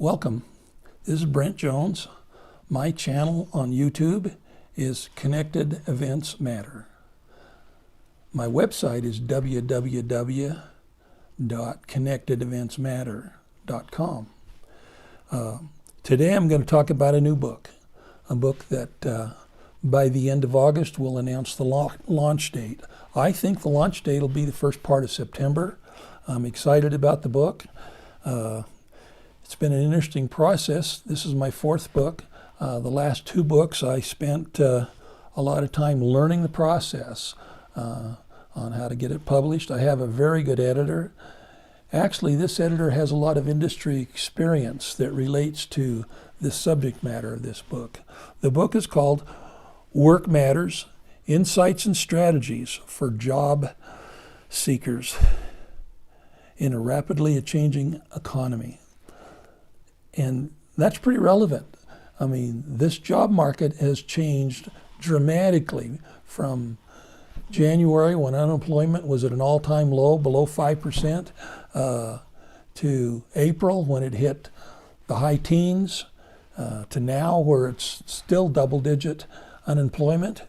Welcome. This is Brent Jones. My channel on YouTube is Connected Events Matter. My website is www.connectedeventsmatter.com. Today I'm going to talk about a new book, a book that by the end of August will announce the launch date. I think the launch date will be the first part of September. I'm excited about the book. It's been an interesting process. This is my fourth book. The last two books I spent a lot of time learning the process on how to get it published. I have a very good editor. Actually, this editor has a lot of industry experience that relates to the subject matter of this book. The book is called Work.Matter, Insights and Strategies for Job Seekers in a Rapidly Changing Economy. And that's pretty relevant. I mean, this job market has changed dramatically from January, when unemployment was at an all-time low, below 5%, to April, when it hit the high teens, to now, where it's still double-digit unemployment.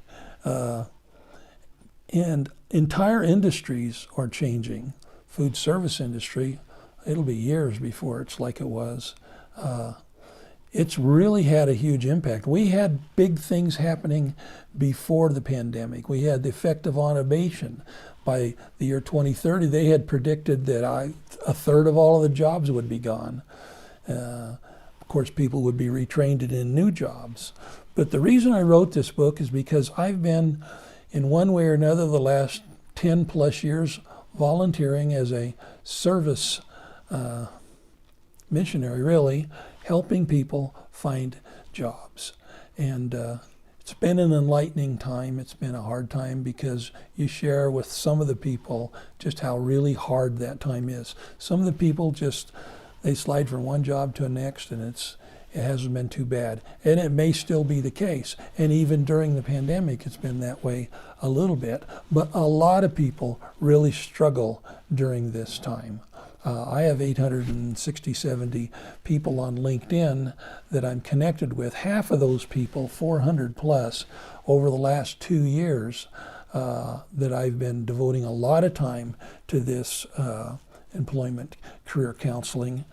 And entire industries are changing. Food service industry, it'll be years before it's like it was. It's really had a huge impact. We had big things happening before the pandemic. We had the effect of automation. By the year 2030, they had predicted that a third of all of the jobs would be gone. Of course, people would be retrained in new jobs. But the reason I wrote this book is because I've been, in one way or another, the last 10 plus years volunteering as a service missionary, really, helping people find jobs. And it's been an enlightening time. It's been a hard time because you share with some of the people just how really hard that time is. Some of the people they slide from one job to the next, and it hasn't been too bad. And it may still be the case. And even during the pandemic, it's been that way a little bit. But a lot of people really struggle during this time. I have 70 people on LinkedIn that I'm connected with. Half of those people, 400 plus, over the last 2 years, that I've been devoting a lot of time to this employment career counseling.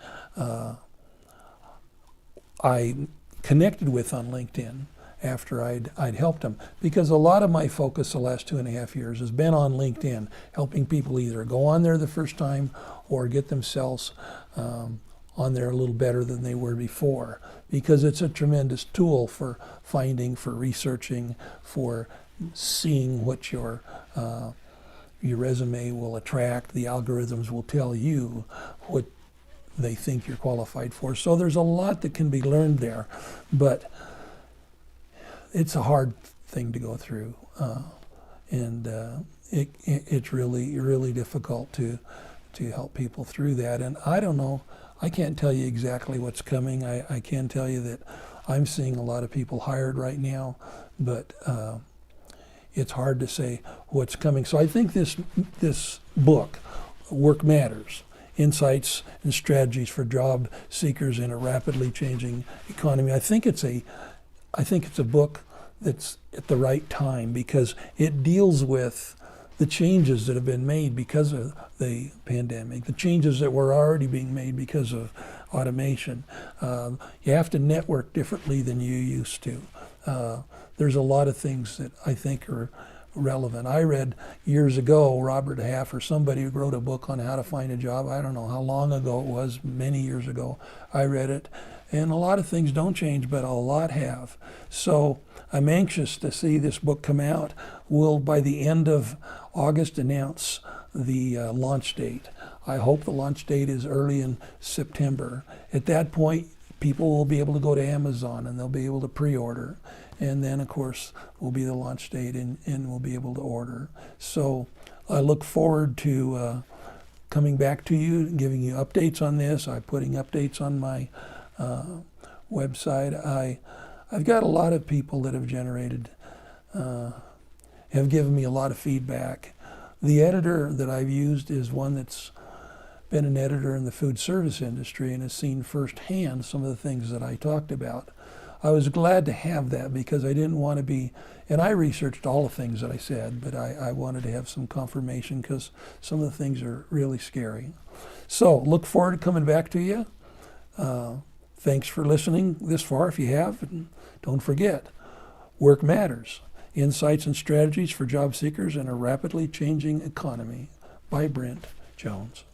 I connected with on LinkedIn after I'd helped them, because a lot of my focus the last 2.5 years has been on LinkedIn, helping people either go on there the first time or get themselves on there a little better than they were before, because it's a tremendous tool for finding, for researching, for seeing what your resume will attract. The algorithms will tell you what they think you're qualified for. So there's a lot that can be learned there, but it's a hard thing to go through, and it's really difficult to help people through that. And I don't know, I can't tell you exactly what's coming. I can tell you that I'm seeing a lot of people hired right now, but it's hard to say what's coming. So I think this book, Work.Matter, Insights and Strategies for Job Seekers in a Rapidly Changing Economy, I think it's a book that's at the right time, because it deals with the changes that have been made because of the pandemic, the changes that were already being made because of automation. You have to network differently than you used to. There's a lot of things that I think are relevant. I read years ago, Robert Half or somebody wrote a book on how to find a job. I don't know how long ago it was, many years ago. I read it, and a lot of things don't change, but a lot have. So I'm anxious to see this book come out. We'll, by the end of August, announce the launch date. I hope the launch date is early in September. At that point, people will be able to go to Amazon and they'll be able to pre-order. And then, of course, will be the launch date, and we'll be able to order. So I look forward to coming back to you, giving you updates on this. I'm putting updates on my website. I've got a lot of people that have given me a lot of feedback. The editor that I've used is one that's been an editor in the food service industry and has seen firsthand some of the things that I talked about. I was glad to have that because I didn't want to be, and I researched all the things that I said, but I wanted to have some confirmation because some of the things are really scary. So look forward to coming back to you. Thanks for listening this far if you have. And don't forget, Work Matters, Insights and Strategies for Job Seekers in a Rapidly Changing Economy by Brent Jones.